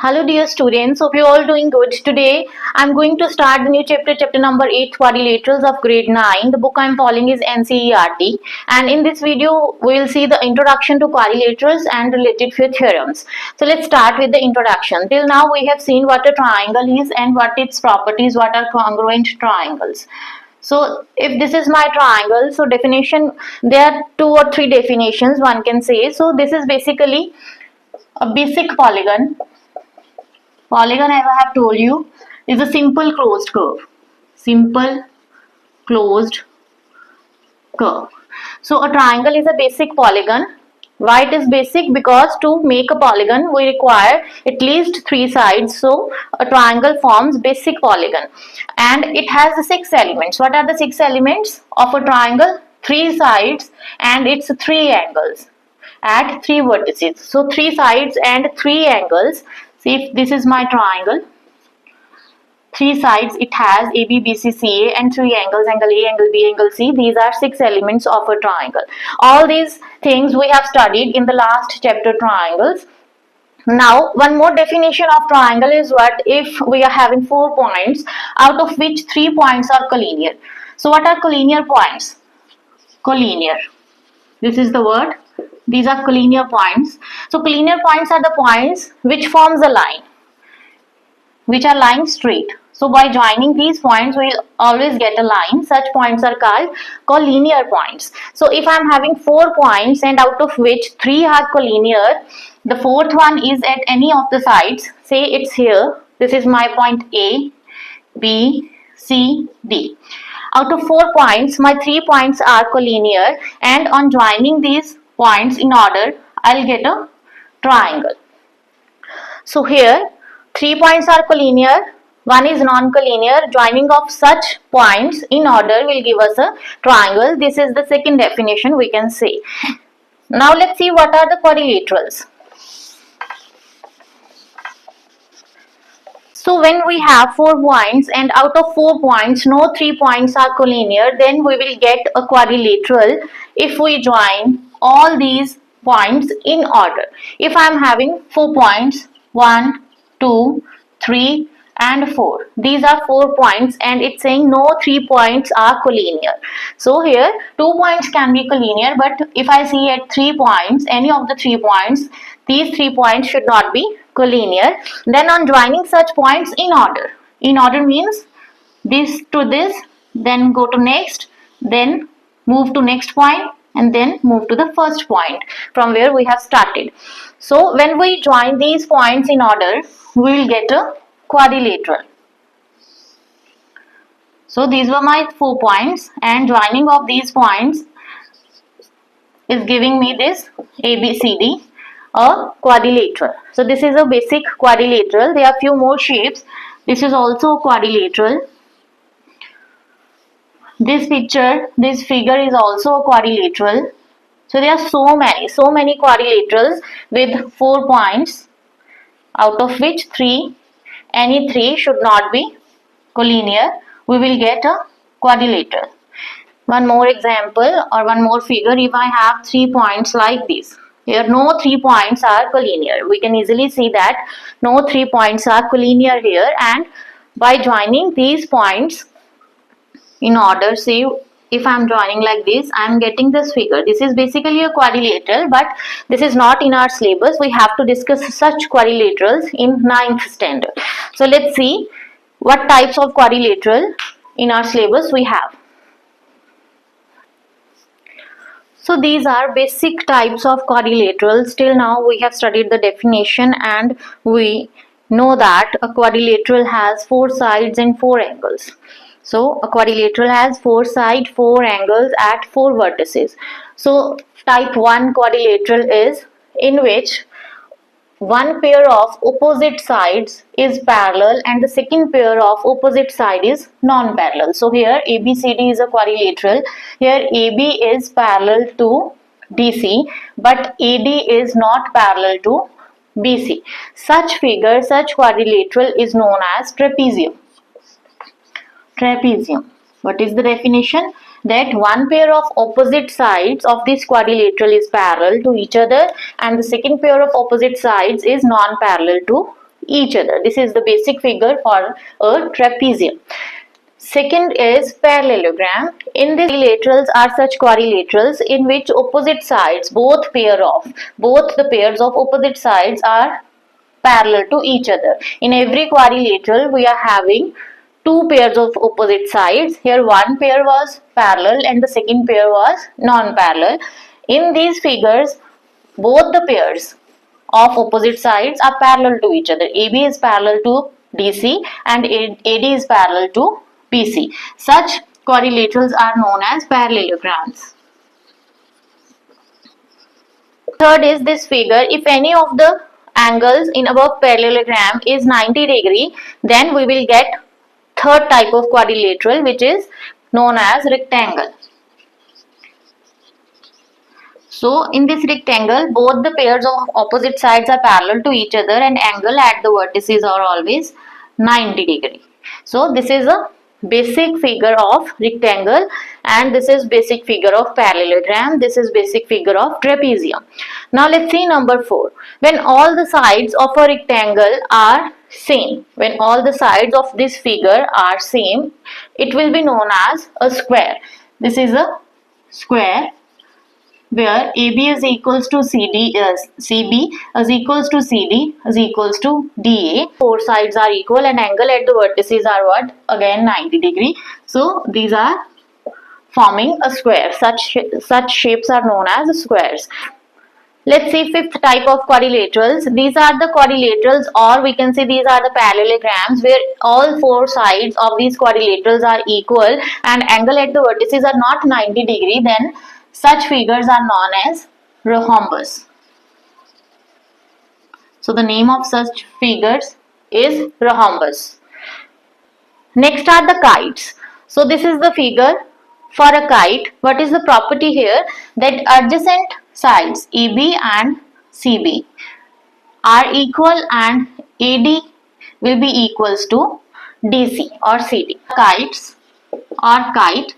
Hello dear students, hope you all doing good. Today I'm going to start the new chapter number 8, Quadrilaterals of grade 9. The book I'm following is NCERT, and in this video we'll see the introduction to quadrilaterals and related few theorems. So let's start with the introduction. Till now we have seen what a triangle is and what its properties, what are congruent triangles. So if this is my triangle, so definition, there are 2 or 3 definitions one can say. So this is basically a basic polygon. Polygon, as I have told you, is a simple closed curve. Simple closed curve. So a triangle is a basic polygon. Why it is basic? Because to make a polygon we require at least 3 sides. So a triangle forms basic polygon, and it has 6 elements. What are the 6 elements of a triangle? 3 sides and its 3 angles at 3 vertices. So 3 sides and 3 angles. See, if this is my triangle, 3 sides it has A, B, B, C, C, A, and 3 angles, angle A, angle B, angle C. These are 6 elements of a triangle. All these things we have studied in the last chapter, triangles. Now, one more definition of triangle is what if we are having 4 points, out of which 3 points are collinear. So what are collinear points? Collinear. This is the word. These are collinear points. So collinear points are the points which forms a line, which are lying straight. So by joining these points, we will always get a line. Such points are called collinear points. So if I am having 4 points and out of which 3 are collinear, the 4th one is at any of the sides. Say it's here. This is my point A, B, C, D. Out of 4 points, my 3 points are collinear, and on joining these points in order, I'll get a triangle. So here 3 points are collinear, 1 is non-collinear. Joining of such points in order will give us a triangle. This is the second definition we can say. Now let's see what are the quadrilaterals. So when we have 4 points and out of 4 points no 3 points are collinear, then we will get a quadrilateral if we join all these points in order. If I am having 4 points, 1, 2, 3 and 4. These are 4 points and it's saying no 3 points are collinear. So here 2 points can be collinear, but if I see at 3 points, any of the 3 points, these 3 points should not be collinear. Then on joining such points in order means this to this, then go to next, then move to next point, and then move to the first point from where we have started. So when we join these points in order, we will get a quadrilateral. So these were my 4 points, and joining of these points is giving me this ABCD, a quadrilateral. So this is a basic quadrilateral. There are few more shapes. This is also a quadrilateral. This figure is also a quadrilateral. So there are so many quadrilaterals with 4 points, out of which any 3 should not be collinear. We will get a quadrilateral. One more example or one more figure. If I have 3 points like this, here no 3 points are collinear. We can easily see that no 3 points are collinear here, and by joining these points in order, see, if I am joining like this, I am getting this figure. This is basically a quadrilateral, but this is not in our syllabus. We have to discuss such quadrilaterals in 9th standard. So let's see what types of quadrilateral in our syllabus we have. So these are basic types of quadrilaterals. Till now we have studied the definition, and we know that a quadrilateral has 4 sides and 4 angles. So a quadrilateral has 4 sides, 4 angles at 4 vertices. So type 1 quadrilateral is in which one pair of opposite sides is parallel and the second pair of opposite side is non-parallel. So here ABCD is a quadrilateral. Here AB is parallel to DC, but AD is not parallel to BC. Such figure, such quadrilateral is known as trapezium. Trapezium. What is the definition? That one pair of opposite sides of this quadrilateral is parallel to each other and the second pair of opposite sides is non-parallel to each other. This is the basic figure for a trapezium. Second is parallelogram. In this, quadrilaterals are such quadrilaterals in which opposite sides, both the pairs of opposite sides are parallel to each other. In every quadrilateral, we are having two pairs of opposite sides. Here one pair was parallel and the second pair was non-parallel. In these figures, both the pairs of opposite sides are parallel to each other. AB is parallel to DC and AD is parallel to BC. Such quadrilaterals are known as parallelograms. Third is this figure. If any of the angles in above parallelogram is 90°, then we will get third type of quadrilateral, which is known as rectangle. So in this rectangle, both the pairs of opposite sides are parallel to each other and angle at the vertices are always 90°. So this is a basic figure of rectangle and this is basic figure of parallelogram. This is basic figure of trapezium. Now let's see number 4. When all the sides of a rectangle are same, when all the sides of this figure are same, it will be known as a square. This is a square where AB is equals to CB is equals to CD is equals to DA. Four sides are equal and angle at the vertices are what? Again 90°. So these are forming a square. Such shapes are known as squares. Let's see fifth type of quadrilaterals. These are the quadrilaterals, or we can say these are the parallelograms, where all four sides of these quadrilaterals are equal and angle at the vertices are not 90°. Then such figures are known as rhombus. So the name of such figures is rhombus. Next are the kites. So this is the figure for a kite. What is the property here? That adjacent sides AB and CB are equal and AD will be equals to DC or CD. Kites or kite.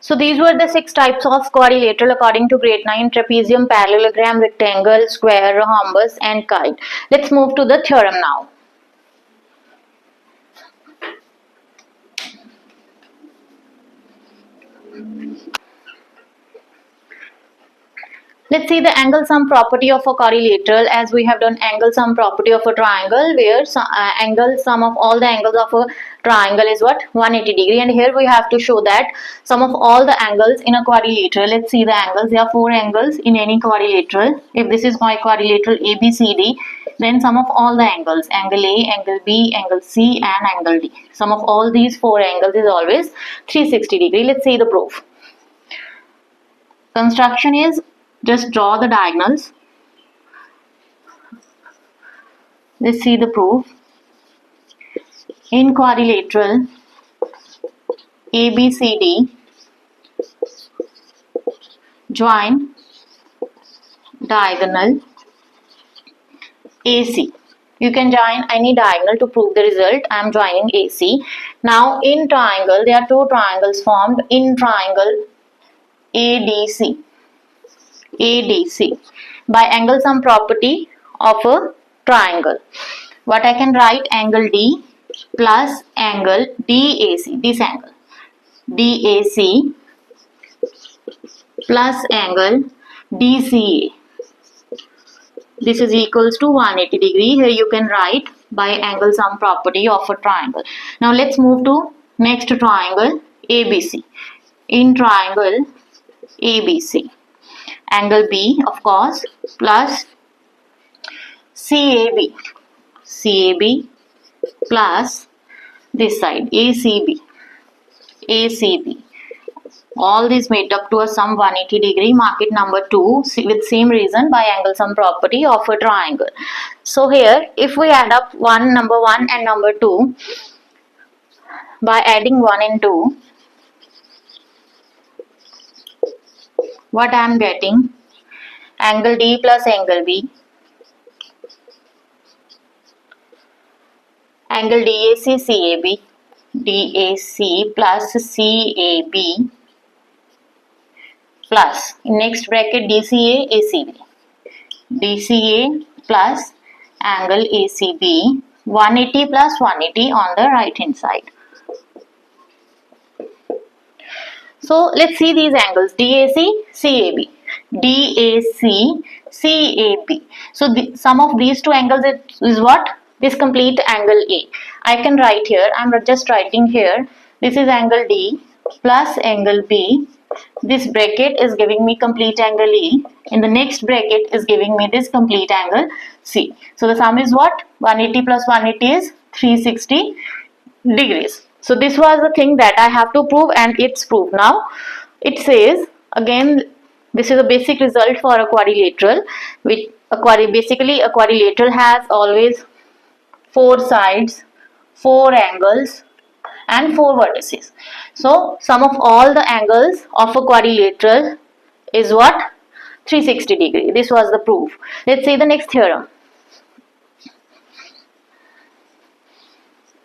So these were the 6 types of quadrilateral according to grade 9: trapezium, parallelogram, rectangle, square, rhombus and kite. Let's move to the theorem now. Let's see the angle sum property of a quadrilateral, as we have done angle sum property of a triangle, where angle sum of all the angles of a triangle is what? 180°. And here we have to show that sum of all the angles in a quadrilateral. Let's see the angles. There are 4 angles in any quadrilateral. If this is my quadrilateral ABCD, then sum of all the angles, angle A, angle B, angle C and angle D. Sum of all these 4 angles is always 360°. Let's see the proof. Construction is, just draw the diagonals. Let's see the proof. In quadrilateral ABCD, join diagonal AC. You can join any diagonal to prove the result. I am joining AC. Now in triangle, there are 2 triangles formed in triangle ADC. By angle sum property of a triangle. What I can write? Angle D plus angle DAC. This angle DAC plus angle DCA. This is equals to 180°. Here you can write by angle sum property of a triangle. Now let's move to next triangle ABC. In triangle ABC, angle B of course plus CAB plus this side ACB. All these made up to a sum 180°. Mark it number 2 with same reason, by angle sum property of a triangle. So here if we add up number 1 and number 2, by adding 1 and 2, what I am getting? Angle D plus angle B, angle DAC plus CAB plus in next bracket DCA ACB. DCA plus angle ACB, 180 plus 180 on the right hand side. So let's see these angles, DAC, CAB, DAC, CAB. So the sum of these two angles is what? This complete angle A. I can write here, I'm just writing here, this is angle D plus angle B. This bracket is giving me complete angle E. In the next bracket is giving me this complete angle C. So the sum is what? 180 plus 180 is 360 degrees. So this was the thing that I have to prove, and it's proved. Now it says again, this is a basic result for a quadrilateral, which basically a quadrilateral has always 4 sides, 4 angles and 4 vertices. So sum of all the angles of a quadrilateral is what? 360 degree. This was the proof. Let's see the next theorem.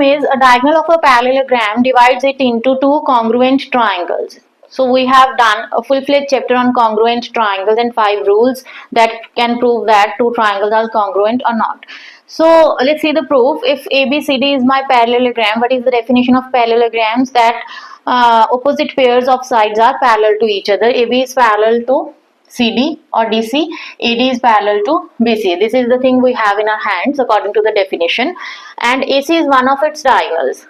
Is a diagonal of a parallelogram divides it into two congruent triangles. So we have done a full-fledged chapter on congruent triangles and 5 rules that can prove that two triangles are congruent or not. So let's see the proof. If ABCD is my parallelogram, what is the definition of parallelograms? That opposite pairs of sides are parallel to each other. AB is parallel to CD or DC, AD is parallel to BC. This is the thing we have in our hands according to the definition, and AC is one of its diagonals.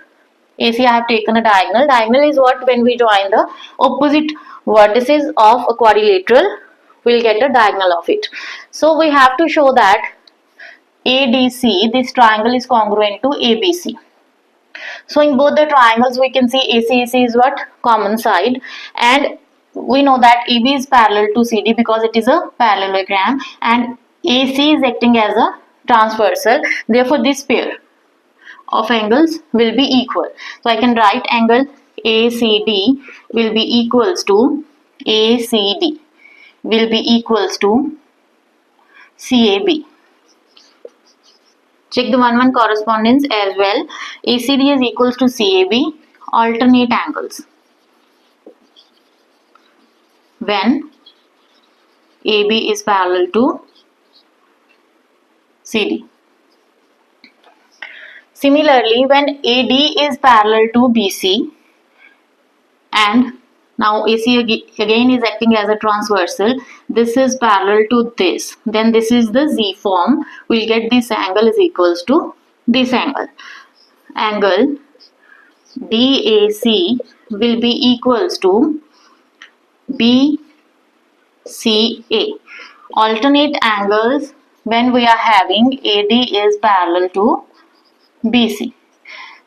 AC I have taken a diagonal. Diagonal is what? When we join the opposite vertices of a quadrilateral, we'll get a diagonal of it. So we have to show that ADC, this triangle is congruent to ABC. So in both the triangles we can see AC is what? Common side, and we know that AB is parallel to CD because it is a parallelogram, and AC is acting as a transversal. Therefore this pair of angles will be equal. So I can write angle ACD will be equals to ACD will be equals to CAB. Check the 1-1 correspondence as well. ACD is equals to CAB, alternate angles. When AB is parallel to CD. Similarly, when AD is parallel to BC, and now AC again is acting as a transversal, this is parallel to this, then this is the Z form, we'll get this angle is equals to this angle. Angle DAC will be equals to BCA. Alternate angles when we are having AD is parallel to BC.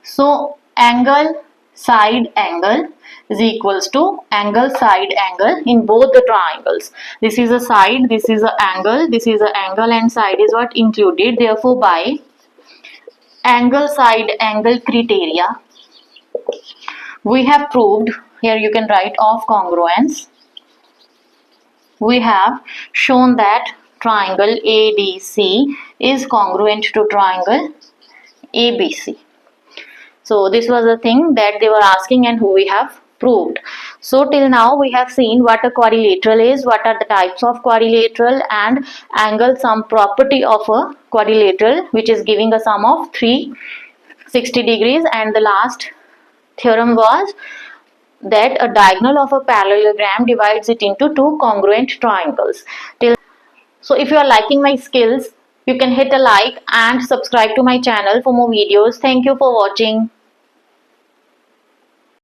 So angle side angle is equals to angle side angle in both the triangles. This is a side, this is an angle, this is an angle, and side is what included. Therefore by angle side angle criteria we have proved, here you can write of congruence, we have shown that triangle ADC is congruent to triangle ABC. So this was the thing that they were asking and who we have proved. So till now we have seen what a quadrilateral is, what are the types of quadrilateral, and angle sum property of a quadrilateral, which is giving a sum of 360 degrees, and the last theorem was that a diagonal of a parallelogram divides it into two congruent triangles. So if you are liking my skills, you can hit a like and subscribe to my channel for more videos. Thank you for watching.